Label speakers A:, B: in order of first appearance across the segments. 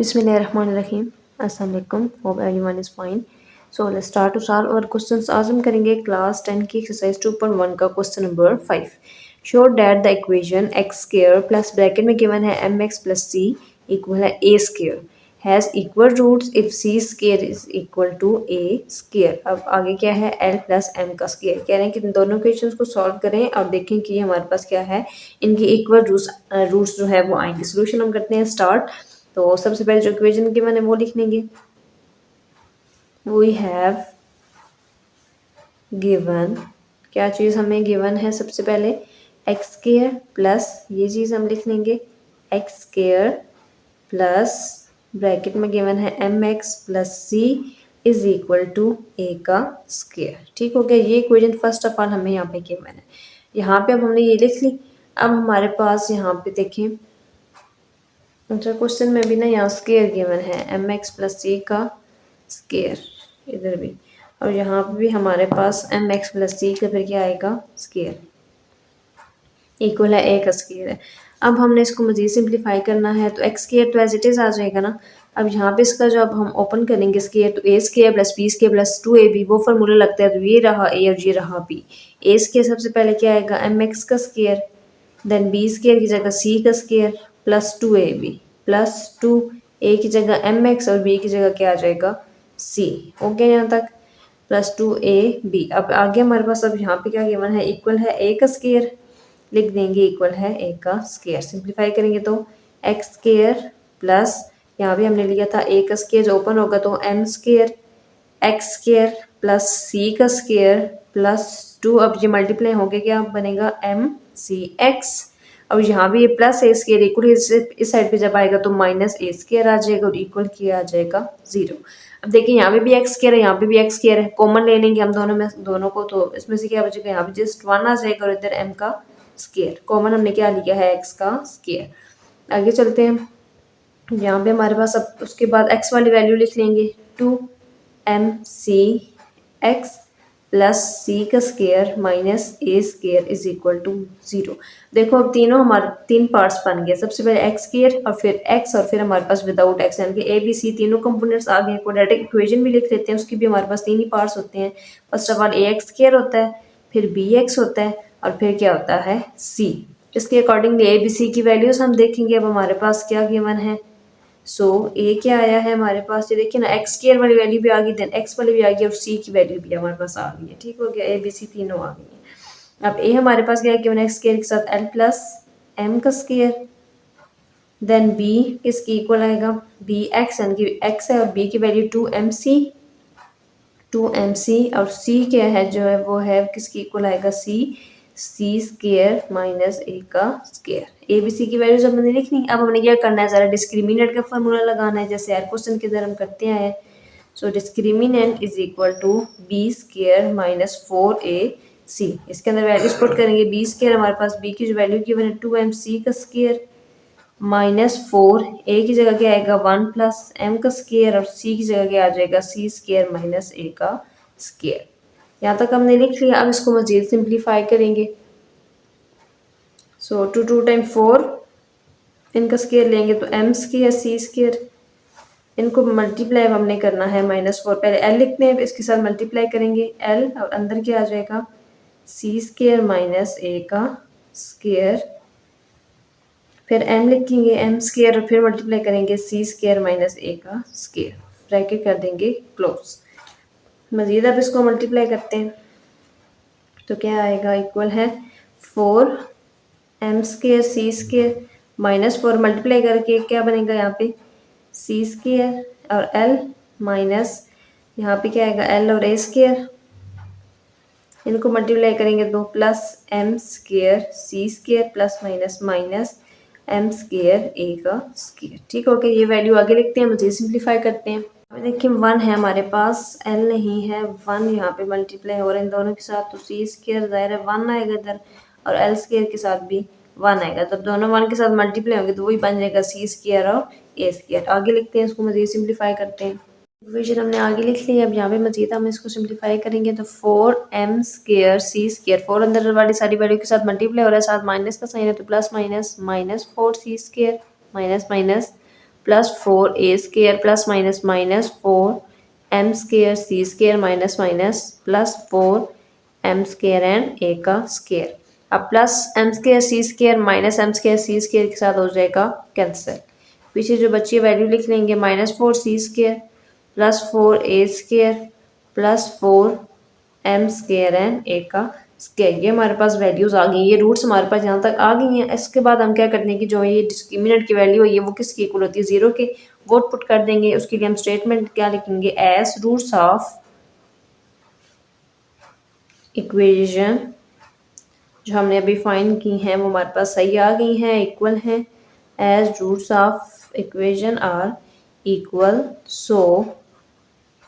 A: बिस्मिल्लाहिर्रहमानिर्रहीम। अस्सलाम वालेकुम। Hope everyone is fine. So let's start to solve our questions. आज हम करेंगे क्लास 10 की एक्सरसाइज 2.1 का question number 5। Show that the equation x square plus bracket में गिवन है m x plus c equal है a square has equal roots if c square is equal to a square. अब आगे क्या है, l plus m का square. कह रहे हैं कि इन दोनों इक्वेशंस को सॉल्व करें और देखें कि हमारे पास क्या है, इनकी इक्वल रूट्स जो है वो आएंगे। सोल्यूशन हम करते हैं स्टार्ट। तो सबसे पहले जो इक्वेशन की मैंने वो लिख लेंगे। वी हैव गिवन, क्या चीज़ हमें गिवन है, सबसे पहले एक्स स्क्वायर प्लस ये चीज़ हम लिख लेंगे एक्स स्क्वायर प्लस ब्रैकेट में गिवन है m x plus c is equal to a का स्क्वायर। ठीक हो गया, ये इक्वेशन फर्स्ट ऑफ ऑल हमें यहाँ पे गिवन है। यहाँ पे अब हमने ये लिख ली। अब हमारे पास यहाँ पे देखें, अच्छा क्वेश्चन में भी ना यहाँ स्क्वायर गिवन है एम एक्स प्लस सी का स्क्वायर, इधर भी, और यहाँ पे भी हमारे पास एम एक्स प्लस सी का फिर क्या आएगा, स्क्वायर इक्वल है ए का स्क्वायर है। अब हमने इसको मज़ीद सिंप्लीफाई करना है तो एक्स स्क्वायर तो एज इट इज़ आ जाएगा ना। अब यहाँ पे इसका जब हम ओपन करेंगे स्क्वायर तो a square plus b square plus 2ab वो फार्मूला लगता है, तो ये रहा ए और ये रहा बी। ए स्क्वायर सबसे पहले क्या आएगा, एम एक्स का स्क्वायर, देन बी स्क्वायर की जगह सी का स्क्वायर प्लस 2ab प्लस 2 ए की जगह एम एक्स और बी की जगह क्या आ जाएगा, सी। ओके यहाँ तक, प्लस 2ab। अब आगे हमारे पास अब यहाँ पे क्या गिवन है, इक्वल है ए का स्क्वायर, लिख देंगे इक्वल है ए का स्क्वायर। सिंप्लीफाई करेंगे तो एक्स स्क्वायर प्लस यहाँ भी हमने लिया था ए का स्क्वायर, जो ओपन होगा तो m square x square plus c का स्क्वायर प्लस 2। अब ये मल्टीप्लाई हो गया, क्या बनेगा, एम सी एक्स। और यहाँ भी ये प्लस ए स्क्वायर इक्वल इस साइड पे जब आएगा तो माइनस ए स्क्वायर आ जाएगा और इक्वल किया आ जाएगा 0। अब देखिए यहाँ पे भी एक्स स्क्वायर है, यहाँ पे भी एक्स स्क्वायर है, कॉमन ले लेंगे हम दोनों में दोनों को, तो इसमें से क्या बचेगा, यहाँ पे जस्ट 1 आ जाएगा और इधर एम का स्क्वायर, कॉमन हमने क्या लिया है, एक्स का स्क्वायर। आगे चलते हैं, यहाँ पे हमारे पास अब उसके बाद एक्स वाली वैल्यू लिख लेंगे 2 सी एक्स प्लस सी का square minus a square is equal to 0। देखो अब तीनों हमारे तीन पार्ट्स बन गए, सबसे पहले एक्स स्क्वायर और फिर एक्स और फिर हमारे पास विदाउट एक्स, यानी कि ए बी सी तीनों कंपोनेंट्स आ गए। क्वाड्रेटिक इक्वेशन भी लिख लेते हैं, उसकी भी हमारे पास तीन ही पार्ट्स होते हैं। First of all A x square होता है, फिर बी एक्स होता है और फिर क्या होता है, सी। इसके अकॉर्डिंगली ए बी सी की वैल्यूज हम देखेंगे। अब हमारे पास क्या गिवन है, सो ए क्या आया है हमारे पास, ये देखिए ना, एक्स स्क्वायर वाली वैल्यू भी आ गई, देन एक्स वाली भी आ गई और सी की वैल्यू भी हमारे पास आ गई है। ठीक हो गया, ए बी सी तीनों आ गई है। अब ए हमारे पास क्या है, एक्स स्क्वायर के साथ एल प्लस एम का स्क्वायर, देन बी किसकी इक्वल आएगा, बी एक्स, यानी कि एक्स है और बी की वैल्यू 2mc और सी क्या है, जो है वो है किसकी इक्वल आएगा, सी स्क्वायर माइनस ए का स्क्वायर। ए बी सी की वैल्यूज हमने लिखनी। अब हमने क्या करना है, ज़रा डिस्क्रिमिनेंट का फार्मूला लगाना है, जैसे हर क्वेश्चन के अंदर हम करते हैं। So discriminant is equal to b square minus 4ac। इसके अंदर वैल्यूज पुट करेंगे, बी स्क्वायर हमारे पास बी की जो वैल्यू की है 2mc का स्क्वायर माइनस 4 ए की जगह क्या आएगा 1 प्लस एम का स्क्वायर और सी की जगह क्या आ जाएगा, सी स्क्वायर माइनस ए का स्क्वायर। यहाँ तक हमने लिख लिया। अब इसको मजीद सिंप्लीफाई करेंगे। सो 2 टाइम 4 इनका स्क्वायर लेंगे तो एम स्क्वायर सी स्क्वायर, इनको मल्टीप्लाई हमने करना है -4। पहले एल लिखते हैं, इसके साथ मल्टीप्लाई करेंगे एल और अंदर क्या आ जाएगा, सी स्क्वायर माइनस ए का स्क्वायर, फिर एम लिखेंगे एम स्क्वायर और फिर मल्टीप्लाई करेंगे सी स्क्वायर माइनस ए का स्क्वायर, ब्रैकेट कर देंगे क्लोज। मजीद अब इसको मल्टीप्लाई करते हैं तो क्या आएगा, इक्वल है 4m square c square minus 4 multiply करके क्या बनेगा, यहाँ पे सी स्क्वायर और एल माइनस यहाँ पे क्या आएगा, एल और ए स्क्वायर, इनको मल्टीप्लाई करेंगे तो plus m square c square plus minus minus m square a का स्क्वायर। ठीक हो गया, ये वैल्यू आगे लिखते हैं, मुझे सिंप्लीफाई करते हैं। देखिए 1 है हमारे पास, एल नहीं है, 1 यहाँ पे मल्टीप्लाई हो रहा है इन दोनों के साथ, तो सी स्क्वायर जाहिर है 1 आएगा इधर और एल स्क्वायर के साथ भी 1 आएगा, जब दोनों 1 के साथ मल्टीप्लाई होंगे तो वही बन जाएगा सी स्क्वायर और ए स्क्वायर। आगे लिखते हैं, इसको मजीद सिंप्लीफाई करते हैं। इक्वेशन हमने आगे लिख ली। अब यहाँ पे मजीद हम इसको सिंप्लीफाई करेंगे तो 4m स्क्वायर सी स्क्वायर, 4 अंदर वाली सारी वैल्यू के साथ मल्टीप्लाई हो रहा है, साथ माइनस का साइन है तो plus minus minus 4c square minus minus plus 4a² plus minus minus 4m² c² minus minus plus 4m² and a का स्क्वायर। अब plus m² c² minus m² c² के साथ हो जाएगा कैंसिल। पीछे जो बच्ची वैल्यू लिख लेंगे -4c² plus 4a² plus 4m² and a का स्क्वायर। ये हमारे पास वैल्यूज आ गई, ये रूट्स हमारे पास यहाँ तक आ गई हैं। इसके बाद हम क्या करते हैं कि जो ये डिस्क्रिमिनेंट की वैल्यू है ये वो किसकी इक्वल होती है, 0 के, वो पुट कर देंगे। उसके लिए हम स्टेटमेंट क्या लिखेंगे, एज रूट्स ऑफ इक्वेशन जो हमने अभी फाइंड की हैं वो हमारे पास सही आ गई हैं, इक्वल हैं। As roots of equation are equal, so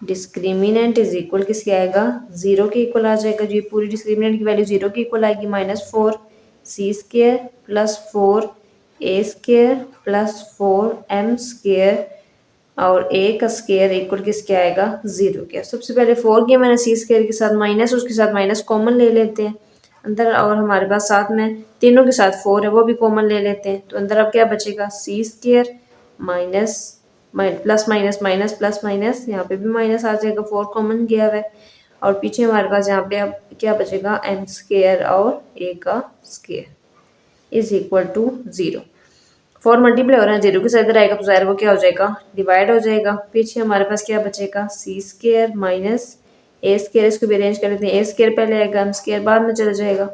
A: discriminant is equal किसके आएगा, 0 के इक्वल आ जाएगा। जो पूरी डिस्क्रिमिनेंट की वैल्यू 0 के इक्वल आएगी, -4c² plus 4a² plus 4m² और a का स्क्वायर इक्वल किसके आएगा, 0 के। सबसे पहले 4 के मैंने c² के साथ माइनस, उसके साथ माइनस कॉमन ले लेते हैं अंदर, और हमारे पास साथ में तीनों के साथ 4 है वो भी कॉमन ले लेते हैं। तो अंदर अब क्या बचेगा, c² minus plus minus minus plus minus, यहाँ पे भी माइनस आ जाएगा, 4 कॉमन गया हुआ है। और पीछे हमारे पास यहाँ पे अब क्या बचेगा, m² और a का square is equal to 0। 4 multiply हो रहा है, 0 के साथ इधर आएगा तो ज़ाहिर वो क्या हो जाएगा, डिवाइड हो जाएगा। पीछे हमारे पास क्या बचेगा, c² माइनस a², इसको भी अरेंज कर लेते हैं, a² पहले आएगा, m² बाद में चला जाएगा।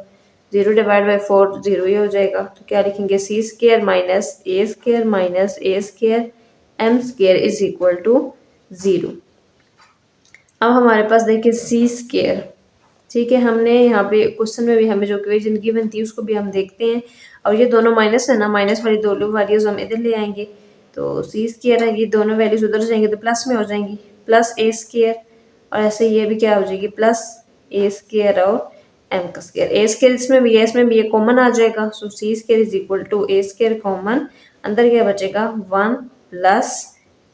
A: 0 डिवाइड बाई 4 0 ही हो जाएगा। तो क्या लिखेंगे, c² minus a² minus a² m² is equal to 0। अब हमारे पास देखिए c², ठीक है, हमने यहाँ पे क्वेश्चन में भी हमें जो इक्वेशन गिवन थी उसको भी हम देखते हैं। और ये दोनों माइनस है ना, माइनस वाली दोनों वैल्यूज हम इधर ले आएंगे, तो c² है, ये दोनों वैल्यूज उधर जाएंगे तो प्लस में हो जाएंगी, प्लस a², और ऐसे ये भी क्या हो जाएगी, प्लस a² और m का स्क्वायर। a² इसमें भी है, इसमें भी ये कॉमन आ जाएगा, so c² is equal to a² common, अंदर क्या बचेगा 1 प्लस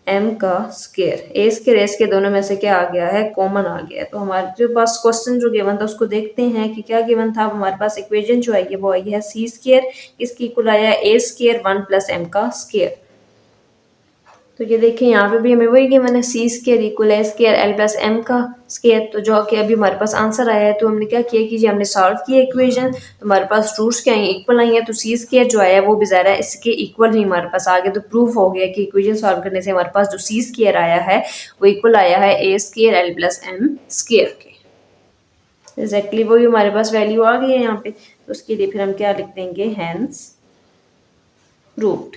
A: m का स्क्वायर। a² दोनों में से क्या आ गया है, कॉमन आ गया है। तो हमारे जो पास क्वेश्चन जो गिवन था उसको देखते हैं कि क्या गिवन था। हमारे पास इक्वेशन जो आई है वो आई है c², इसकी इक्वल आया है a² 1 प्लस m का स्क्वायर। तो ये देखिए यहाँ पे भी हमें वही गिवन है, c² equal a² l plus m का स्क्वायर। तो जो कि अभी हमारे पास आंसर आया है, तो हमने क्या किया कि हमने सॉल्व किया इक्वेशन, तो हमारे पास रूट्स क्या आई, इक्वल आई है। तो c² जो आया है वो भी ज़्यादा इसके इक्वल ही हमारे पास आ गया। तो प्रूफ हो गया कि इक्वेशन सॉल्व करने से हमारे पास जो c² आया है वो इक्वल आया है a² l plus m square के। एग्जैक्टली वही हमारे पास वैल्यू आ गई है यहाँ पे। तो उसके लिए फिर हम क्या लिख देंगे, हैंस प्रूव्ड।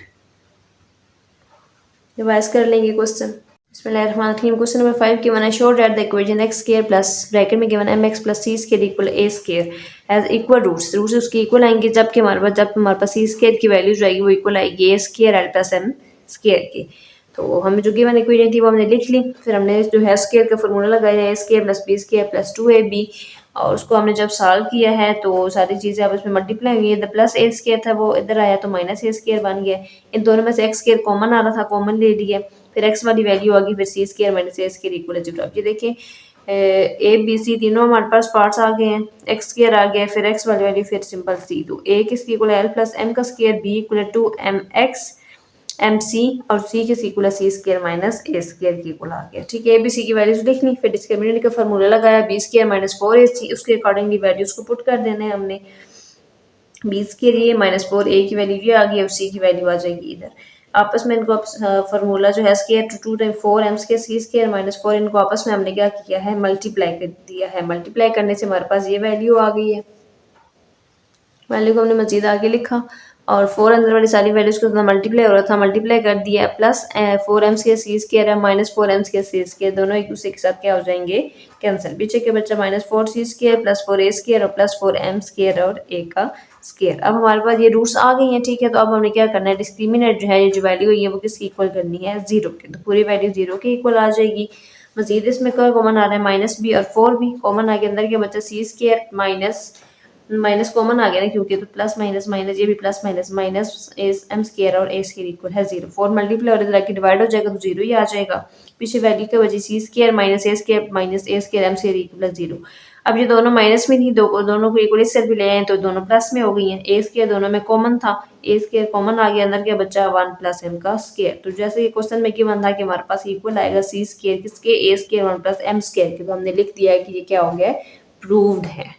A: रिवाइज कर लेंगे क्वेश्चन। क्वेश्चन नंबर 5 गिवन है, show that the equation x² plus bracket में given mx plus c² equal a² has equal roots उसके इक्वल आएंगे जब हमारे पास c² की वैल्यू जो आएगी वो इक्वल आएगी a² l प्लस m² की। तो हमें जो गिवन इक्वेशन थी वो हमने लिख ली, फिर हमने जो है स्क्वायर का फॉर्मूला लगाया, a² plus b² plus 2ab, और उसको हमने जब सॉल्व किया है तो सारी चीज़ें आपस में मल्टीप्लाई हुई है। द प्लस a² था वो इधर आया तो माइनस a² बन गया। इन दोनों में से x² कॉमन आ रहा था, कॉमन ले लिया, फिर x वाली वैल्यू आ गई, फिर c² माइनस a² इक्वल है 0। अब ये देखिए a b c तीनों हमारे पास पार्ट्स आ गए हैं, x² आ गया, फिर x वाली वैल्यू, फिर सिंपल c। तो a किसकी इक्वल है l प्लस m का स्क्वायर, b इक्वल है 2mx mc, और c किसकी इक्वल है c² माइनस a² की इक्वल आ गया। ठीक है, a b c की वैल्यूज लिख ली, फिर डिस्क्रिमिनेंट का फार्मूला लगाया, b² माइनस 4ac, उसके अकॉर्डिंगली वैल्यूज को पुट कर देना है हमने। b के लिए -4a की वैल्यू ये आ गई, और c की वैल्यू आ जाएगी इधर। आपस में इनको फार्मूला जो है square to 2 4m² c² minus 4, इनको आपस में हमने क्या किया है, मल्टीप्लाई कर दिया है। मल्टीप्लाई करने से हमारे पास ये वैल्यू आ गई है, वैल्यू को हमने मजीद आगे लिखा, और 4 अंदर वाली सारी वैल्यूज को मल्टीप्लाई हो रहा था, मल्टीप्लाई कर दिया, प्लस 4m² c² है माइनस 4m² c², दोनों एक दूसरे के साथ क्या हो जाएंगे, कैंसिल। पीछे के बच्चा -4c² प्लस 4a² और प्लस 4m² और a का स्क्वायर। अब हमारे पास ये रूट्स आ गई हैं, ठीक है। तो अब हमने क्या करना है, डिस्क्रिमिनेंट जो है, ये जो वैल्यू है वो किसकी इक्वल करनी है, 0 के। तो पूरी वैल्यू 0 के इक्वल आ जाएगी। मजीद इसमें क्या कॉमन आ रहा है, -b और 4 भी कॉमन आ गया, अंदर के बच्चा c² माइनस कॉमन आ गया ना, क्योंकि तो प्लस माइनस माइनस, ये भी प्लस माइनस माइनस m² और a² इक्वल है 0। 4 मल्टीप्लाई और इधर डिवाइड हो जाएगा तो 0 ही आ जाएगा। पीछे वैल्यू क्या बची, c² minus a² m² equal 0। अब ये दोनों माइनस में थी, दोनों को इक्वली से भी ले आए तो दोनों प्लस में हो गई हैं। ए स्क्वायर दोनों में कॉमन था, ए स्क्वायर कॉमन आ गया, अंदर क्या बचा 1 प्लस एम का स्क्वायर। तो जैसे ये क्वेश्चन में गिवन था कि हमारे पास इक्वल आएगा सी स्क्वायर किसके, ए स्क्वायर 1 प्लस एम स्क्वायर के, तो हमने लिख दिया है कि ये क्या हो गया, प्रूव्ड है।